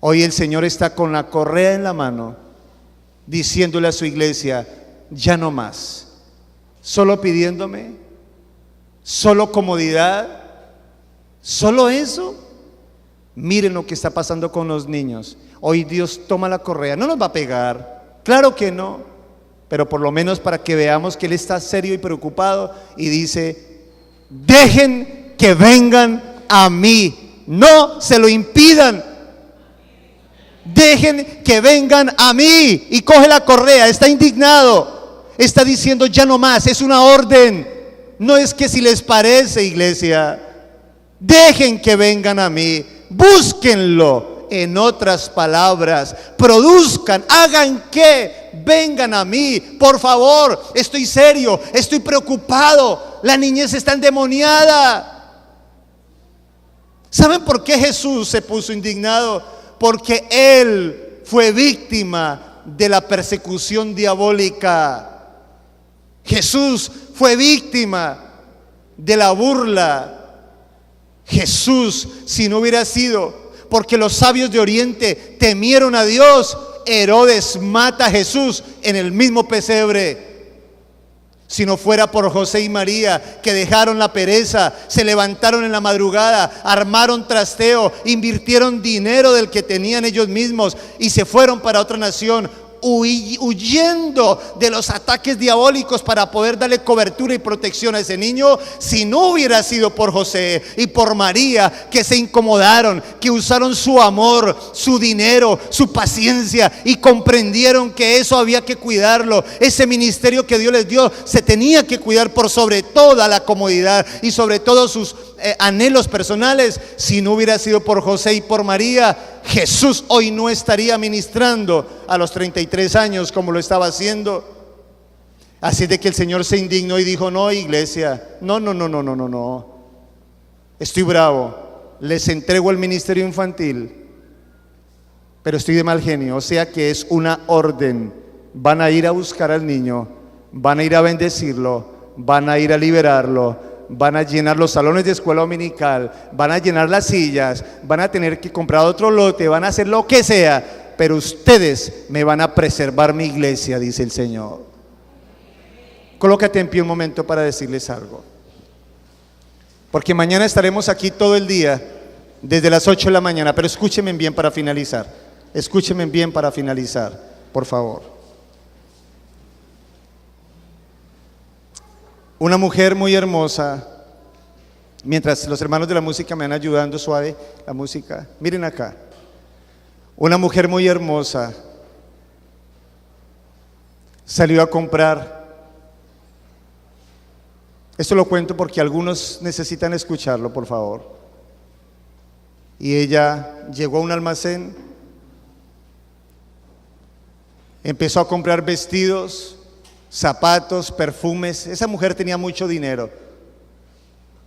Hoy el Señor está con la correa en la mano, diciéndole a su iglesia: ya no más. Solo pidiéndome, solo comodidad, solo eso. Miren lo que está pasando con los niños. Hoy Dios toma la correa, no nos va a pegar, claro que no, pero por lo menos para que veamos que Él está serio y preocupado, y dice: dejen que vengan a mí, no se lo impidan. Dejen que vengan a mí. Y coge la correa, está indignado, está diciendo: ya no más, es una orden. No es que si les parece, iglesia. Dejen que vengan a mí, búsquenlo. En otras palabras, produzcan, hagan que vengan a mí, por favor. Estoy serio, estoy preocupado, la niñez está endemoniada. ¿Saben por qué Jesús se puso indignado? Porque Él fue víctima de la persecución diabólica. Jesús fue víctima de la burla. Jesús, si no hubiera sido porque los sabios de Oriente temieron a Dios, Herodes mata a Jesús en el mismo pesebre. Si no fuera por José y María, que dejaron la pereza, se levantaron en la madrugada, armaron trasteo, invirtieron dinero del que tenían ellos mismos y se fueron para otra nación, huyendo de los ataques diabólicos para poder darle cobertura y protección a ese niño. Si no hubiera sido por José y por María, que se incomodaron, que usaron su amor, su dinero, su paciencia y comprendieron que eso había que cuidarlo, ese ministerio que Dios les dio se tenía que cuidar por sobre toda la comodidad y sobre todos sus anhelos personales. Si no hubiera sido por José y por María, Jesús hoy no estaría ministrando a los 33 años como lo estaba haciendo. Así de que el Señor se indignó y dijo: no, iglesia, no, estoy bravo, les entrego el ministerio infantil, pero estoy de mal genio. O sea que es una orden. Van a ir a buscar al niño, van a ir a bendecirlo, van a ir a liberarlo, van a llenar los salones de escuela dominical, van a llenar las sillas, van a tener que comprar otro lote, van a hacer lo que sea, pero ustedes me van a preservar mi iglesia, dice el Señor. Colócate en pie un momento para decirles algo, porque mañana estaremos aquí todo el día desde las 8 de la mañana, pero escúchenme bien para finalizar, por favor. Una mujer muy hermosa, mientras los hermanos de la música me van ayudando suave, la música, miren acá, una mujer muy hermosa salió a comprar. Esto lo cuento porque algunos necesitan escucharlo, por favor. Y ella llegó a un almacén, empezó a comprar vestidos, zapatos, perfumes. Esa mujer tenía mucho dinero.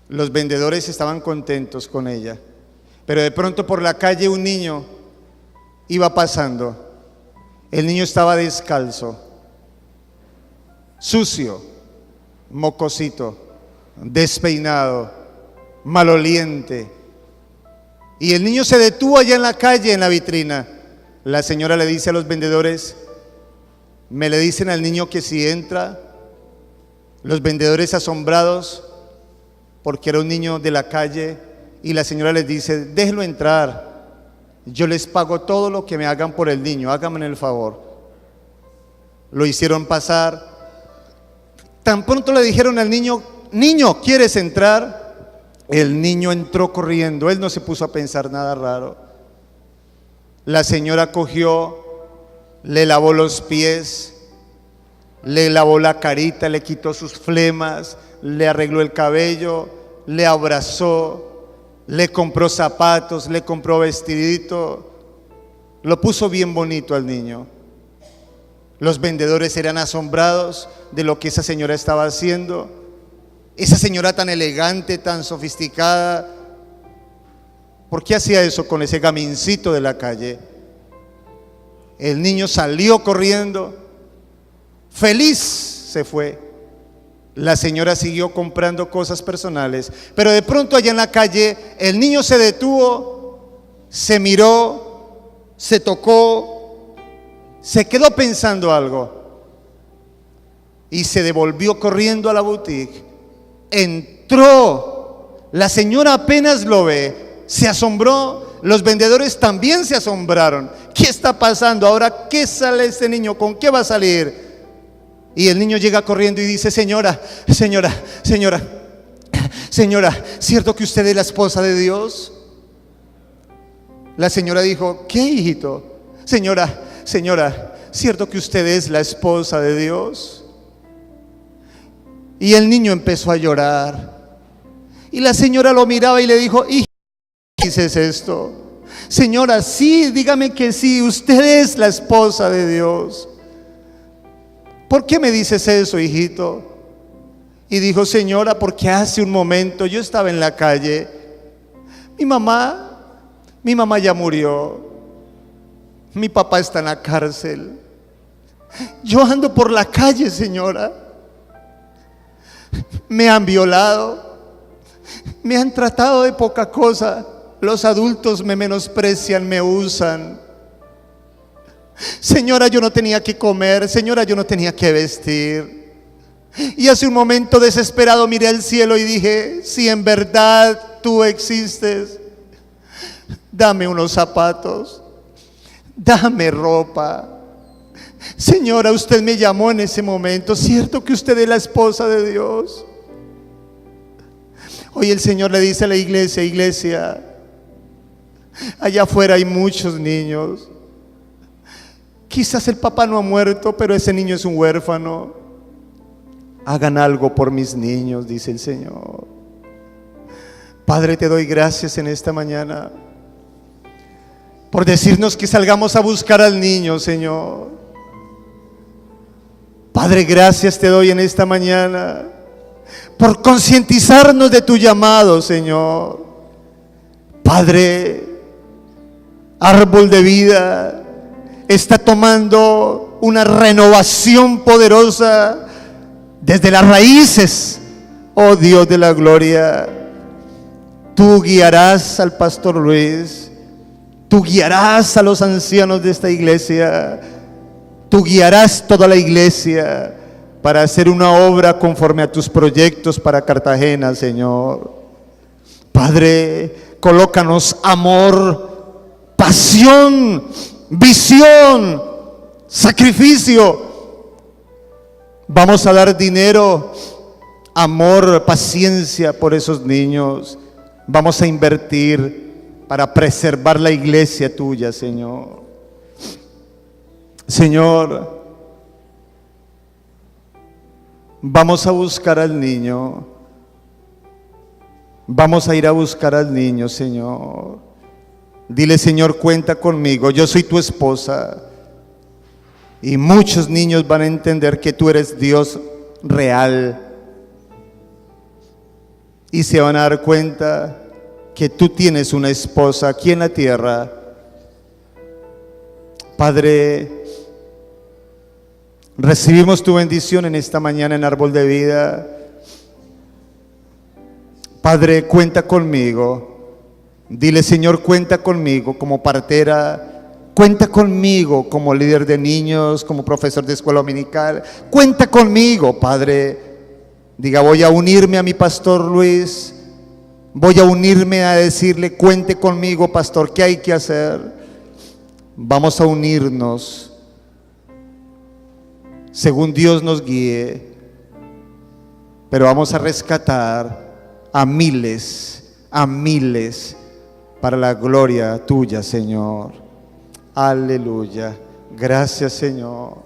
Los vendedores estaban contentos con ella. Pero de pronto por la calle un niño iba pasando. El niño estaba descalzo, sucio, mocosito, despeinado, maloliente. Y el niño se detuvo allá en la calle, en la vitrina. La señora le dice a los vendedores: me le dicen al niño que si entra. Los vendedores asombrados porque era un niño de la calle, y la señora les dice: déjenlo entrar, yo les pago todo lo que me hagan por el niño, háganme el favor. Lo hicieron pasar. Tan pronto le dijeron al niño: niño, ¿quieres entrar? El niño entró corriendo, él no se puso a pensar nada raro. La señora cogió, le lavó los pies, le lavó la carita, le quitó sus flemas, le arregló el cabello, le abrazó, le compró zapatos, le compró vestidito, lo puso bien bonito al niño. Los vendedores eran asombrados de lo que esa señora estaba haciendo. Esa señora tan elegante, tan sofisticada, ¿por qué hacía eso con ese gamincito de la calle? El niño salió corriendo, feliz se fue. La señora siguió comprando cosas personales, pero de pronto allá en la calle el niño se detuvo, se miró, se tocó, se quedó pensando algo y se devolvió corriendo a la boutique. Entró, la señora apenas lo ve, se asombró. Los vendedores también se asombraron. ¿Qué está pasando? Ahora, ¿qué sale este niño? ¿Con qué va a salir? Y el niño llega corriendo y dice: señora, ¿cierto que usted es la esposa de Dios? La señora dijo: ¿qué, hijito? Señora, ¿cierto que usted es la esposa de Dios? Y el niño empezó a llorar. Y la señora lo miraba y le dijo: hijo, ¿qué dices esto? Señora, sí, dígame que sí, usted es la esposa de Dios. ¿Por qué me dices eso, hijito? Y dijo: señora, porque hace un momento yo estaba en la calle, mi mamá ya murió, mi papá está en la cárcel, yo ando por la calle, señora, me han violado, me han tratado de poca cosa, los adultos me menosprecian, me usan. Señora, yo no tenía que comer, señora, yo no tenía que vestir. Y hace un momento desesperado miré al cielo y dije: si en verdad tú existes, dame unos zapatos, dame ropa, Señora, usted me llamó en ese momento. ¿Cierto que usted es la esposa de Dios? Hoy el Señor le dice a la iglesia: iglesia, allá afuera hay muchos niños. Quizás el papá no ha muerto, pero ese niño es un huérfano. Hagan algo por mis niños, dice el Señor. Padre, te doy gracias en esta mañana por decirnos que salgamos a buscar al niño, Señor. Padre, gracias te doy en esta mañana por concientizarnos de tu llamado, Señor. Padre, Árbol de Vida está tomando una renovación poderosa desde las raíces. Oh Dios de la gloria, tú guiarás al pastor Luis, tú guiarás a los ancianos de esta iglesia, tú guiarás toda la iglesia para hacer una obra conforme a tus proyectos para Cartagena, Señor. Padre, colócanos amor, pasión, visión, sacrificio. Vamos a dar dinero, amor, paciencia por esos niños. Vamos a invertir para preservar la iglesia tuya, Señor. Señor, vamos a buscar al niño. Vamos a ir a buscar al niño, Señor. Dile: Señor, cuenta conmigo, yo soy tu esposa. Y muchos niños van a entender que tú eres Dios real. Y se van a dar cuenta que tú tienes una esposa aquí en la tierra. Padre, recibimos tu bendición en esta mañana en Árbol de Vida. Padre, cuenta conmigo. Dile: Señor, cuenta conmigo como partera. Cuenta conmigo como líder de niños, como profesor de escuela dominical. Cuenta conmigo, Padre. Diga: voy a unirme a mi pastor Luis. Voy a unirme a decirle: cuente conmigo, pastor, ¿qué hay que hacer? Vamos a unirnos según Dios nos guíe, pero vamos a rescatar a miles para la gloria tuya, Señor. Aleluya. Gracias, Señor.